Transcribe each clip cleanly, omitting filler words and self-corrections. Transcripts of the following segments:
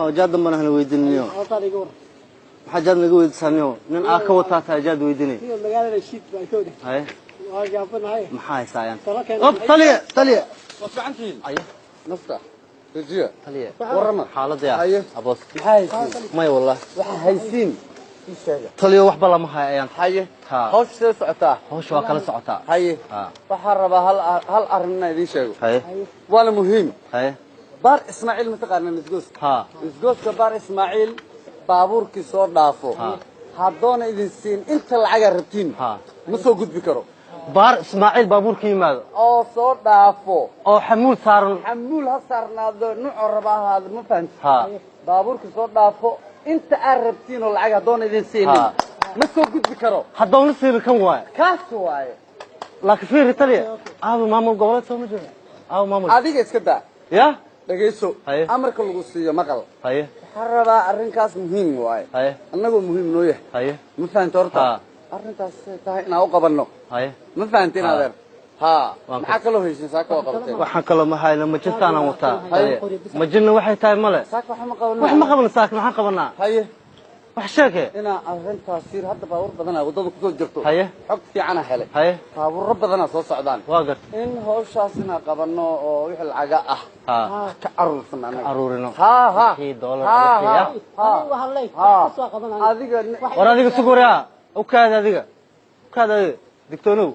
جاد ما نحن ويدنيو حاجات نقول ساميو نن أكوتا تاجاد ويدني مقالة الشيت بايكودي هاي واقفين هاي محاي سايان أوب طلية وش عنتين أيه نفتح تجيه طلية ورمى حالة يا أيه أبوس محاي ما والله هيسين طلية وحبة لا محاي أيان حيه ها هوش سعتا هوش واكل سعتا حيه ها وحرب هل أرنا يدي شيء هاي ولا مهم هاي بار إسماعيل متقارن نسجوس ها نسجوس كبار إسماعيل بابور كسور دافو هادون إذن سين أنت العجر رتين ها مسو قد بكرو بار إسماعيل بابور كيماد أو صور دافو أو حمول صار حمول هالصارنا نوع رباه هذا ما فهمت ها بابور كسور دافو أنت الرتين والعجر دون إذن سين مسو قد بكرو هدول نصير كم واي كاسواي لكن في طلية أبو مامو قولت سو مجرد أبو مامو هذيك إسكتا يا dhageyso haye amarka lagu siiyo maqal haye waxa rabaa arrinkaas muhiim waay haye annagu muhiim noo yahay haye ma fahanto horta arrintaas tahay inaan u qabanno haye ma fahantiin adeer ha maxaa kaloo haysan saaka oo qabatay waxaan kaloo ma hayno ma jirtaan aan wataa haye ma jirna waxay tahay male saaka waxa ma qabanno wax ma qabanno saaka waxaan qabanaa haye wax sheeke inaan arrintaas sir hadda baawur badan ah wadada ku soo jirto haye xog fiican ah helay haye baawur badan soo socdaan waa gar in hawshaas inaan qabanno oo wixii lacaga ah ka aruursan anaga aruurino ha $10 ya adiga war adiga sugura u kaada adiga digtoonow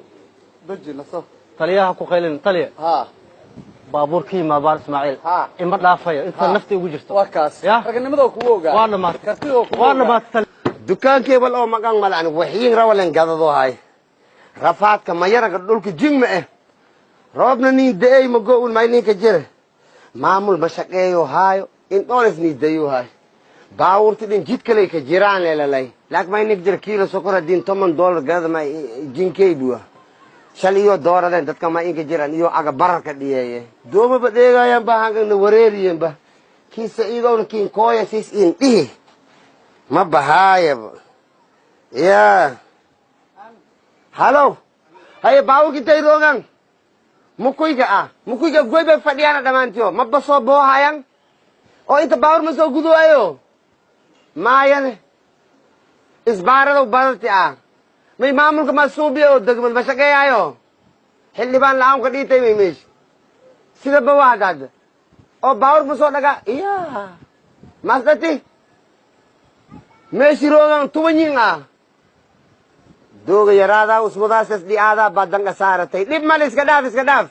baji naso taliyaha ku qaylin taliya ha baabuurkii ma baar Ismaaciil ima dhaafayo inta nafti ugu jirto waa kaas raganimada ku ogaa waa dhamaad kartido ku waa dhamaad dukaankii wal oo magan malan waxiin rawalan gadado hay rafaadka mayaraga dhulka jingma ah roobna ni deey ma go'ul maynin ka jira maamul mashaqeeyo haayo in doonis ni deeyo hay baawurti din jid kale ka jiraan leelalay laak maynin jira kiilo sokora din $10 gadada ma jinkay duwa shaliyo dooradeen dadka ma inka jiraan iyo aga bararka dhiyeeye dooma badeegayaan baahangan wareeriyeen ba kiisa iidowna kiin kooya sis in dhihi ma bahaayaba ya halo haye baawurki tay rogan mukuyga goyba fadhiyana dhamaantiyo ma basoo boohayan oo inta baawur ma soo gudooyo maayane isbaarado badalti may maamulka masuubiyo degmad ma shaqeeyayo xildhibaan la'aan ka dhintay may meesh sida bawaadad oo baawur ma soo dhaga iya masdati meeshi roogan tubanyin dooga yaraada usbudaas dhi'aada badan ka saaratay dib mal iska dhaaf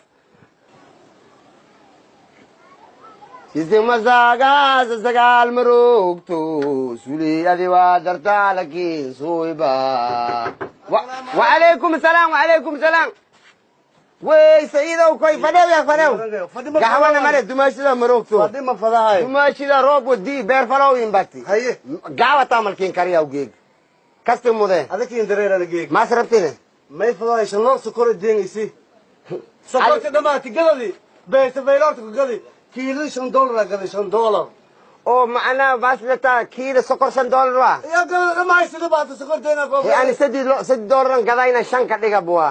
sidii masaagas sagaal marugto suli adi waa dartaa laakiin suuba وعليكم السلام وي سيدو كوي فدو قهوانا مريد دماشي دا مروكتو فديما فداهاي دماشي دا روب ودي بير فلو ينباتي هاي قهوة تعمل كين كاريا وجيج كاستم مودين هذا كين درير انا جيج ما سربتيني ما يفضاي شنو سكر الدين يسي سكرت دماتي قلدي بيت بيلورتك قلدي كيلو $100 قلدي $100 او معنا بس لتا كيلو سكر $100 يا قلدي ما يصير بعد سكر دينا يعني $6 قضاينا شنكة ديقا بوا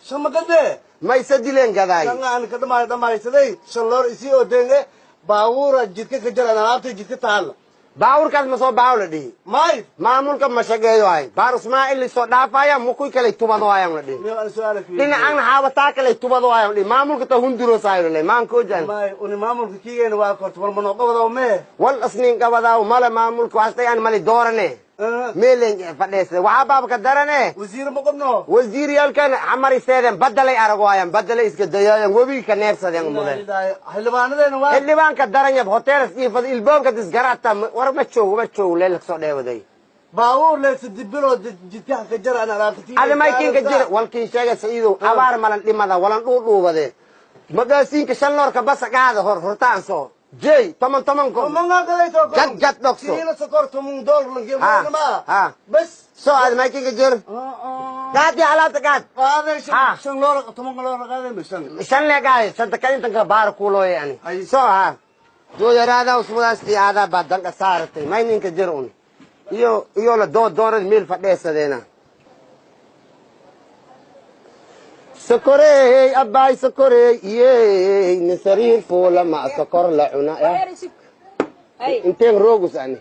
شن ما قلدي ما يسدي لين قضاي أنا كده ما يصير $100 يسي ودينه باور جدك كجرا أنا عارف جدك تعال باور كاس مسوا باور لدي ماي maamul ka mashaqeeyo ay baar Ismaaciil soo dhaafaya mukuy kale tubado ayaan la dhig أنا سؤالك dina aan haabata kale tubado ayaan dhig maamulka ta hunduro saayro le maan ko jan ماي وني مامور كيجي نوا كورت والمنو قبضة ومه wal asnin qabada mala maamulka waastay aan mali doorane meelen fadhees waxa baab ka darane وزير مقبنا wasiir yalkan amari seeden badalay arago ayaan badalay iska dayayaan wabi ka neefsadeen mudan حلبانة نوا xildhibaan ka daranya hoteelas iyo fad ilbaabka disgarata war ma joog leel soo dheewaday باور ليس دبلو جدك كجرا أنا عارف هذا ما يمكن كجرا والكين شيء سيدو أبار مالن لماذا ولن دو بده مدرسين كشلور كبس قاعدة هرتان صو جي تمن كم ما قلت لك جت دكسو كيلو سكر $8 لنجيب ما بس سو هذا ما يمكن كجرا قاعد على تقعد هذا شن لور $8 هذا مشان شن لقاعد شن تكلم تنك بار كولو يعني سو ها دو يرادا وسموداستي هذا بدن كسارتي ما يمكن كجرون iyo la doorad meel fadheesadena سكري أباي سكري يه نسرير فولا مع سكر لعنا انتين روغس اني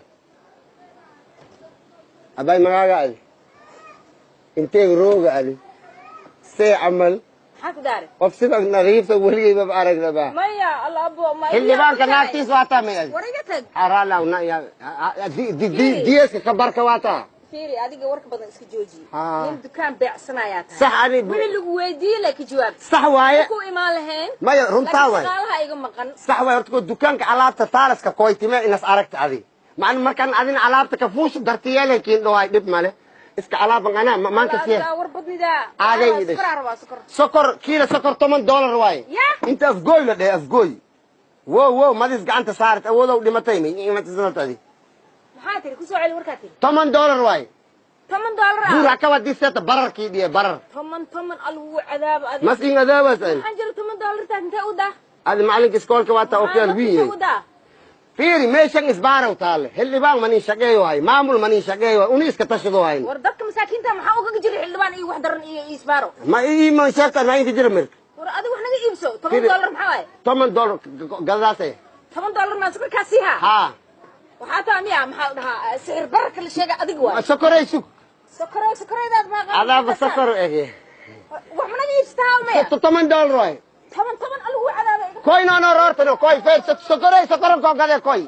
اباي مغاغا علي انتين روغ علي سي عمل حاكو داري وفسدك نظيف ولي باب ارق با مايا الله ابو ما اللي بانك ناكتيس واتا مي وريقتك ارالا ونا يا دي كبرك واتا فيري adiga warka badan iska jooji in dukaan beecsanaya tahay صح علي wixii lagu weydiiyay la ka jawaab صح waaye ku imaan lahayn ما runtaa waaye shaqaalaha iga maqan صح waaye horta dukaanka alaabta taalaska kooytime inas aragta adi macna markaan adina alaabta ka fuushu dartiyeelay kiin dhawaay dib male iska alaaban ana maanta fiir war badnida aagay sokor kiilo sokor $10 waaye inta afgooy la dheh afgooy wow madis gacanta saarat awoodow dhimatay mi imata sanadadi maxaa tiri ku soo celi warkaa tiri $10 waaye $10 buura ka wadi seeta bararkii dhiye barar toman algu cadaab adi maskin cadaabas ay waxaan jiro $10 taad intee u daa adi macalinka iskoolka waata oo keel wiye fiiri meeshan isbaaraw taale xildhibaan mani shaqeeyo hay maamul mani shaqeeyo uni iska tashado hay war dadka masaakiinta maxaa uga jiri xildhibaan iyo wax daran iyo isbaaro ma ii man sheegta ma inta jira mirka war adiga wax naga iibso $10 maxaa waaye $10 gadaasay $10 ma sokor ka siiha ha waxaa taa miya maxaa dhahaa sicir bararka la sheegay adiga waa sokoray sug sokoraydaad ma qaan adaaba sokor ege wax ma naga iibsataa miya $10 waaye toban algu cadaabay koy no rortano koy fer sokoray sokor ko gade koy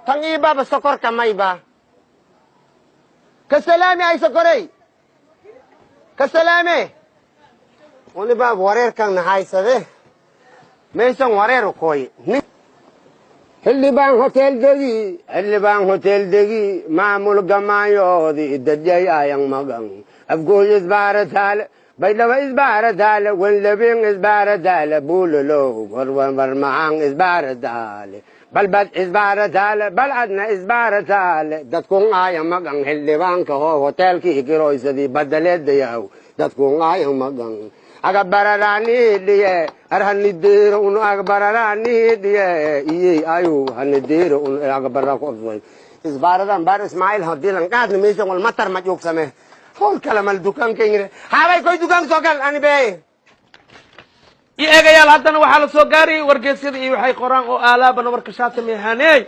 tangi baba sokor kamay ba kasalami ay sokoray kasalami oni ba wareer kan haysade meeshan wareer koy xildhibaan hotel degi maamul gamaayoodi dadjay ayang magan afgooy isbaarataale baydhaba isbaarataale wanlabeen isbaarataale buulolo warmarmacaan isbaarataale balbad isbaarataale balcadna isbaarataale dadkun ayang magan xildhibaanka hoo hoteelkii kiroysadii badaleedayaw dadkun ayang magan agabararani diye arhanidero un agabararani diye iye ayu hanidero un agabara ko soy isbaradan bar ismail hadilan qaadna meeshan wal matar ma joogsame hol kala mal dukaan keenire haabay koy dukaan soo gal ani bee eegayaal haddana waxaa la soo gaaray wargeysyada iyo waxay qoraan oo aalaabana warka shaata meehaney